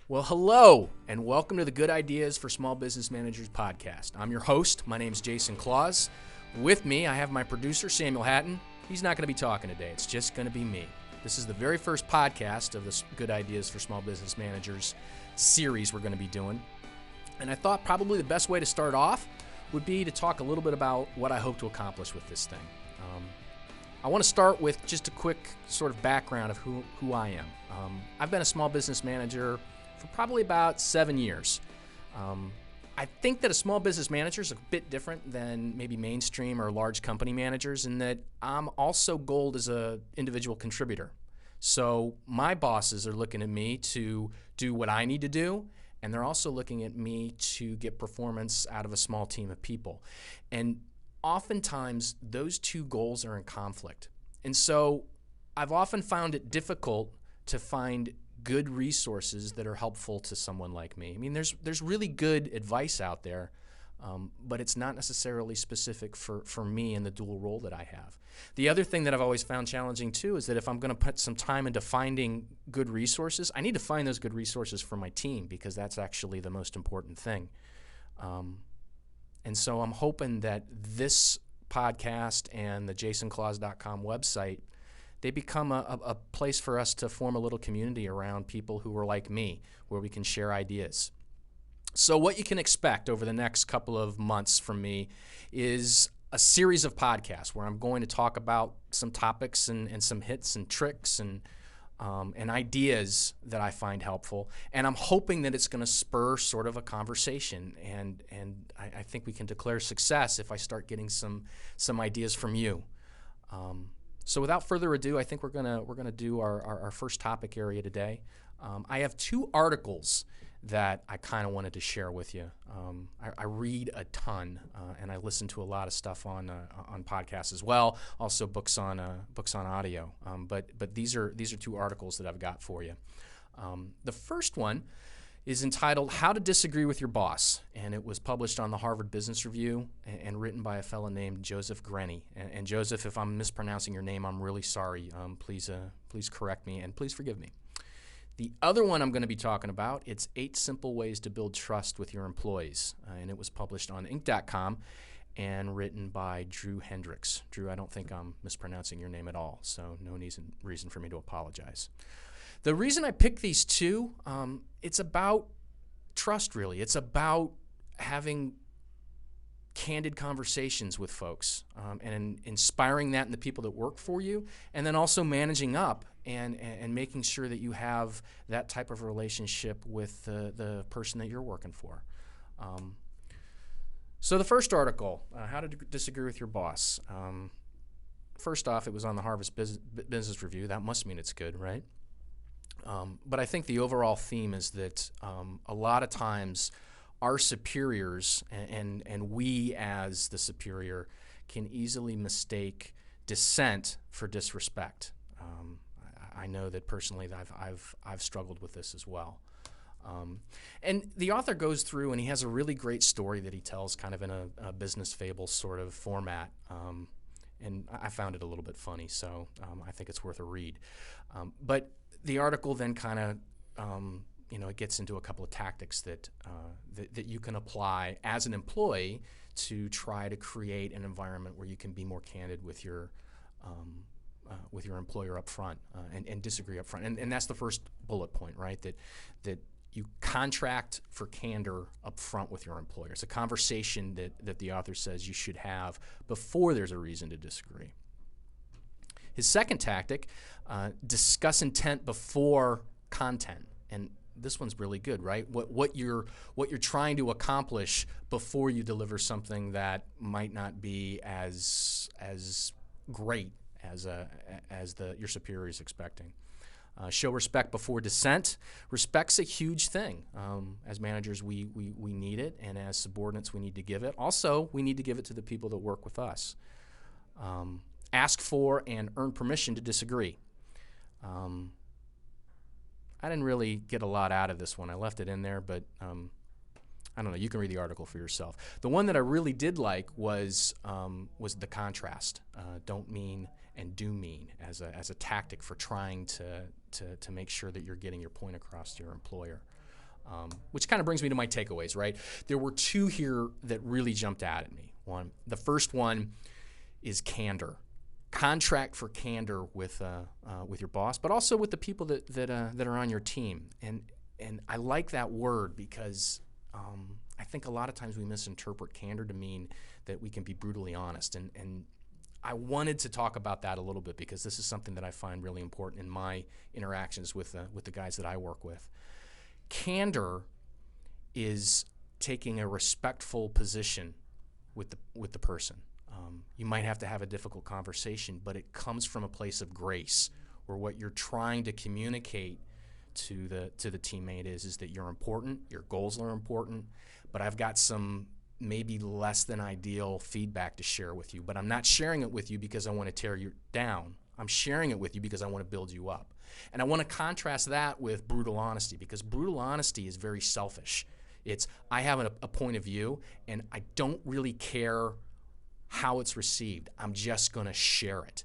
Well, hello, and welcome to the Good Ideas for Small Business Managers podcast. I'm your host. My name's Jason Claus. With me, I have my producer, Samuel Hatton. He's not going to be talking today. It's just going to be me. This is the very first podcast of the Good Ideas for Small Business Managers series we're going to be doing. And I thought probably the best way to start off would be to talk a little bit about what I hope to accomplish with this thing. I want to start with just a quick sort of background of who I am. I've been a small business manager for probably about 7 years. I think that a small business manager is a bit different than maybe mainstream or large company managers in that I'm also gold as an individual contributor. So my bosses are looking at me to do what I need to do, and they're also looking at me to get performance out of a small team of people. And oftentimes, those two goals are in conflict. And so I've often found it difficult to find good resources that are helpful to someone like me. I mean, there's really good advice out there, but it's not necessarily specific for me and the dual role that I have. The other thing that I've always found challenging too is that if I'm going to put some time into finding good resources, I need to find those good resources for my team because that's actually the most important thing. And so I'm hoping that this podcast and the jasonclaus.com website, they become a place for us to form a little community around people who are like me, where we can share ideas. So what you can expect over the next couple of months from me is a series of podcasts where I'm going to talk about some topics and some hits and tricks and ideas that I find helpful. And I'm hoping that it's going to spur sort of a conversation. And I think we can declare success if I start getting some ideas from you. So without further ado, I think we're gonna do our first topic area today. I have two articles that I kind of wanted to share with you. I read a ton, and I listen to a lot of stuff on podcasts as well. Also books on audio. But these are two articles that I've got for you. The first one is entitled "How to Disagree with Your Boss," and it was published on the Harvard Business Review and written by a fellow named Joseph Grenny. And Joseph, if I'm mispronouncing your name, I'm really sorry. Please correct me and please forgive me. The other one I'm going to be talking about, it's 8 Simple Ways to Build Trust with Your Employees, and it was published on Inc.com and written by Drew Hendricks. Drew, I don't think I'm mispronouncing your name at all, so no reason for me to apologize. The reason I picked these two, it's about trust, really. It's about having candid conversations with folks and inspiring that in the people that work for you, and then also managing up and making sure that you have that type of relationship with the person that you're working for. So the first article, How to Disagree with Your Boss. First off, it was on the Harvard Business Review. That must mean it's good, right? But I think the overall theme is that a lot of times our superiors and we as the superior can easily mistake dissent for disrespect. I know that personally I've struggled with this as well. And the author goes through and he has a really great story that he tells kind of in a business fable sort of format. And I found it a little bit funny, so I think it's worth a read. But the article then kind of, it gets into a couple of tactics that you can apply as an employee to try to create an environment where you can be more candid with your employer up front and disagree up front. And that's the first bullet point, right? That you contract for candor up front with your employer. It's a conversation that the author says you should have before there's a reason to disagree. His second tactic, discuss intent before content. And this one's really good, right? What you're trying to accomplish before you deliver something that might not be as great as your superior is expecting. Show respect before dissent. Respect's a huge thing. As managers, we need it, and as subordinates, we need to give it. Also, we need to give it to the people that work with us. Ask for and earn permission to disagree. I didn't really get a lot out of this one. I left it in there, but I don't know. You can read the article for yourself. The one that I really did like was the contrast. Don't mean and do mean as a tactic for trying to make sure that you're getting your point across to your employer. Which kind of brings me to my takeaways, right? There were two here that really jumped out at me. The first one is candor. Contract for candor with your boss, but also with the people that are on your team. And I like that word because I think a lot of times we misinterpret candor to mean that we can be brutally honest. And I wanted to talk about that a little bit because this is something that I find really important in my interactions with the guys that I work with. Candor is taking a respectful position with the person. You might have to have a difficult conversation, but it comes from a place of grace, where what you're trying to communicate to the teammate is that you're important, your goals are important, but I've got some maybe less than ideal feedback to share with you, but I'm not sharing it with you because I want to tear you down. I'm sharing it with you because I want to build you up. And I want to contrast that with brutal honesty, because brutal honesty is very selfish. It's, I have a point of view, and I don't really care how it's received. I'm just going to share it.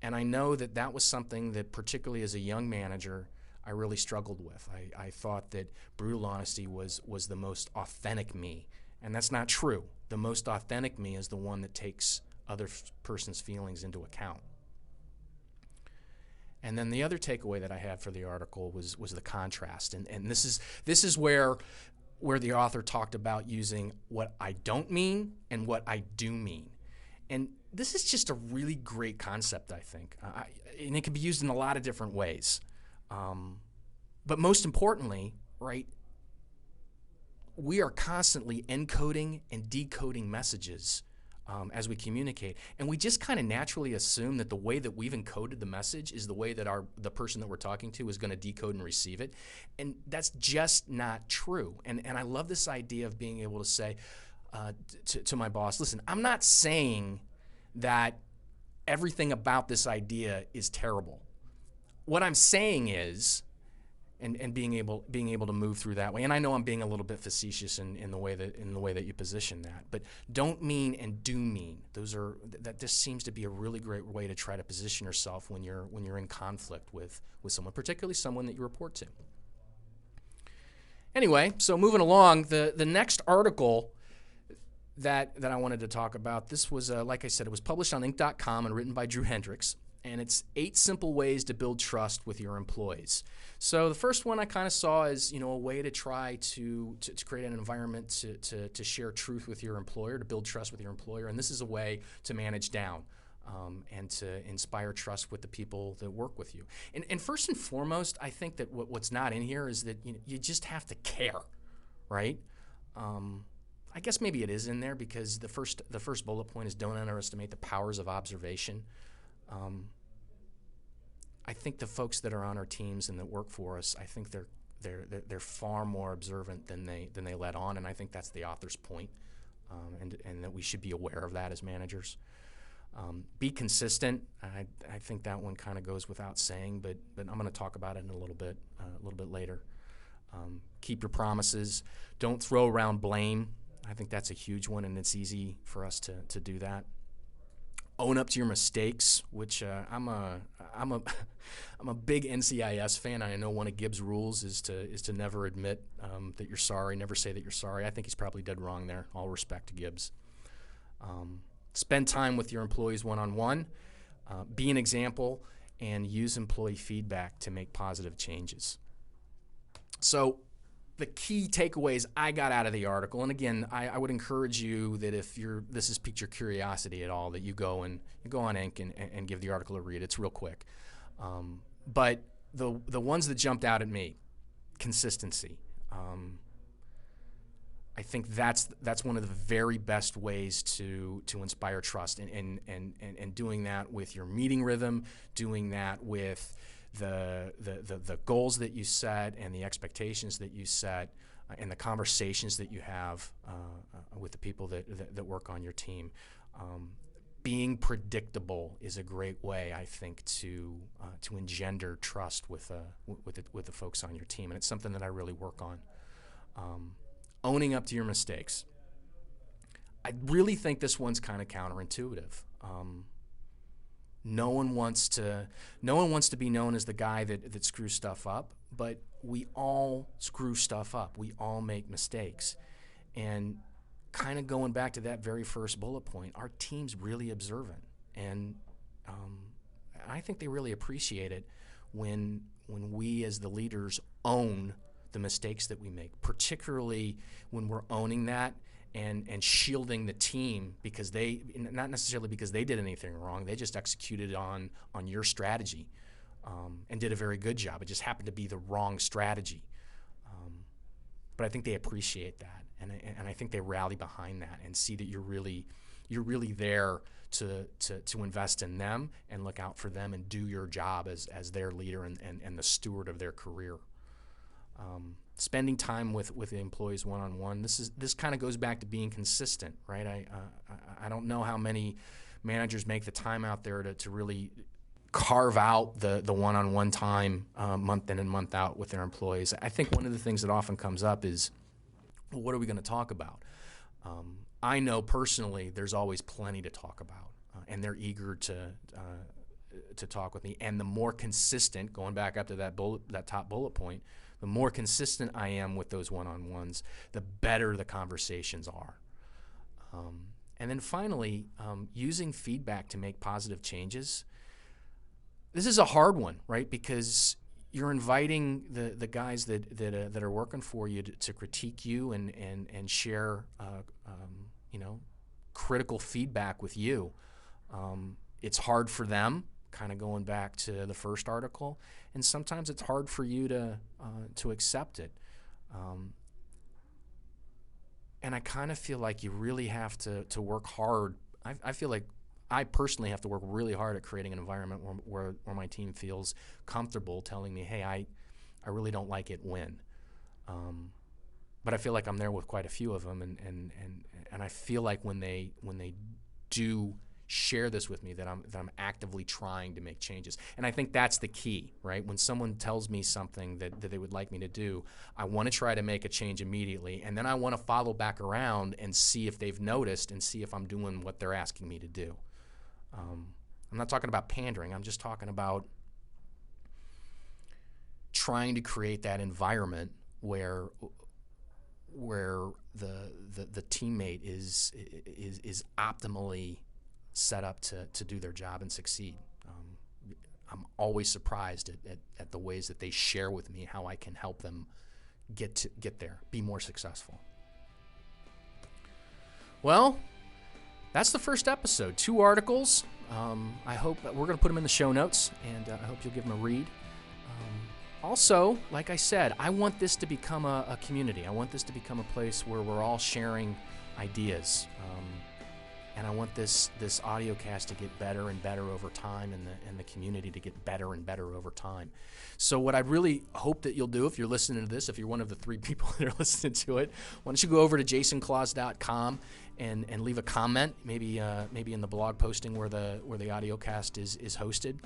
And I know that was something that, particularly as a young manager, I really struggled with. I thought that brutal honesty was the most authentic me, and that's not true. The most authentic me is the one that takes other person's feelings into account. And then the other takeaway that I had for the article was the contrast, and this is where the author talked about using what I don't mean and what I do mean. And this is just a really great concept, I think, and it can be used in a lot of different ways. But most importantly, right, we are constantly encoding and decoding messages as we communicate, and we just kind of naturally assume that the way that we've encoded the message is the way that the person that we're talking to is going to decode and receive it, and that's just not true. And I love this idea of being able to say to my boss, listen, I'm not saying that everything about this idea is terrible. What I'm saying is, and being able to move through that way. And I know I'm being a little bit facetious in the way that you position that, but don't mean and do mean. That just seems to be a really great way to try to position yourself when you're in conflict with someone, particularly someone that you report to. Anyway, so moving along, the next article that I wanted to talk about, this was, like I said, it was published on Inc.com and written by Drew Hendricks, and it's 8 simple ways to build trust with your employees. So the first one I kind of saw as, a way to try to create an environment to share truth with your employer, to build trust with your employer, and this is a way to manage down and to inspire trust with the people that work with you. And first and foremost, I think that what's not in here is that you just have to care, right? I guess maybe it is in there because the first bullet point is don't underestimate the powers of observation. I think the folks that are on our teams and that work for us, I think they're far more observant than they let on, and I think that's the author's point, and that we should be aware of that as managers. Be consistent. I think that one kind of goes without saying, but I'm going to talk about it in a little bit later. Keep your promises. Don't throw around blame. I think that's a huge one, and it's easy for us to do that. Own up to your mistakes, which I'm a big NCIS fan. I know one of Gibbs' rules is to never admit that you're sorry, never say that you're sorry. I think he's probably dead wrong there. All respect to Gibbs. Spend time with your employees one-on-one. Be an example, and use employee feedback to make positive changes. So the key takeaways I got out of the article, and again, I would encourage you that if this has piqued your curiosity at all, that you go on Inc. and give the article a read. It's real quick. But the ones that jumped out at me, consistency. I think that's one of the very best ways to inspire trust, and doing that with your meeting rhythm, doing that with the goals that you set and the expectations that you set and the conversations that you have with the people that work on your team. Being predictable is a great way, I think, to engender trust with the folks on your team, and it's something that I really work on. Owning up to your mistakes. I really think this one's kind of counterintuitive. No one wants to be known as the guy that screws stuff up, but we all screw stuff up. We all make mistakes. And kind of going back to that very first bullet point, our team's really observant. And I think they really appreciate it when we as the leaders own the mistakes that we make, particularly when we're owning that and shielding the team, because they, not necessarily because they did anything wrong, they just executed on your strategy and did a very good job. It just happened to be the wrong strategy. But I think they appreciate that, and I think they rally behind that and see that you're really there to invest in them and look out for them and do your job as their leader and the steward of their career. Spending time with the employees one-on-one. This kind of goes back to being consistent, right? I don't know how many managers make the time out there to really carve out the one-on-one time month in and month out with their employees. I think one of the things that often comes up is, well, what are we going to talk about? I know personally there's always plenty to talk about, and they're eager to talk with me. And the more consistent, going back up to that top bullet point, the more consistent I am with those one-on-ones, the better the conversations are. And then finally, using feedback to make positive changes. This is a hard one, right? Because you're inviting the guys that are working for you to critique you and share critical feedback with you. It's hard for them, kind of going back to the first article, and sometimes it's hard for you to accept it. And I kind of feel like you really have to work hard. I feel like I personally have to work really hard at creating an environment where my team feels comfortable telling me, hey, I really don't like it when. But I feel like I'm there with quite a few of them, and I feel like when they do share this with me, that I'm actively trying to make changes. And I think that's the key, right? When someone tells me something that they would like me to do, I want to try to make a change immediately, and then I want to follow back around and see if they've noticed and see if I'm doing what they're asking me to do. I'm not talking about pandering. I'm just talking about trying to create that environment where the teammate is optimally set up to do their job and succeed. I'm always surprised at the ways that they share with me how I can help them get there, be more successful. Well, that's the first episode. 2 articles. I hope we're going to put them in the show notes, and I hope you'll give them a read. Also, like I said, I want this to become a community. I want this to become a place where we're all sharing ideas. And I want this audio cast to get better and better over time, and the community to get better and better over time. So what I really hope that you'll do, if you're listening to this, if you're one of the 3 people that are listening to it, why don't you go over to jasonclaus.com and leave a comment, maybe in the blog posting where the audio cast is hosted.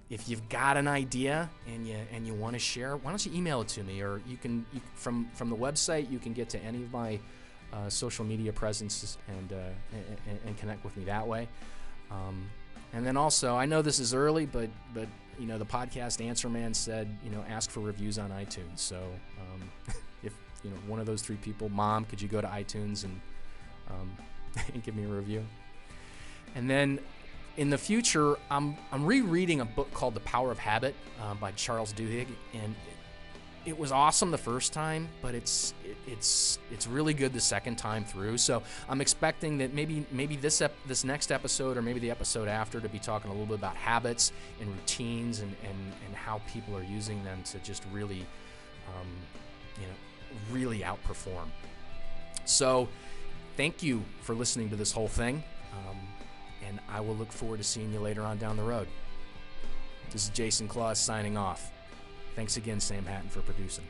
If you've got an idea and you want to share, why don't you email it to me, or you can from the website you can get to any of my social media presences and connect with me that way. And then also, I know this is early, but the podcast Answer Man said, ask for reviews on iTunes. So if one of those 3 people, Mom, could you go to iTunes and give me a review? And then in the future, I'm rereading a book called The Power of Habit by Charles Duhigg, and it was awesome the first time, but it's really good the second time through. So I'm expecting that maybe this next episode, or maybe the episode after, to be talking a little bit about habits and routines and how people are using them to just really really outperform. So thank you for listening to this whole thing, and I will look forward to seeing you later on down the road. This is Jason Claus signing off. Thanks again, Sam Hatton, for producing.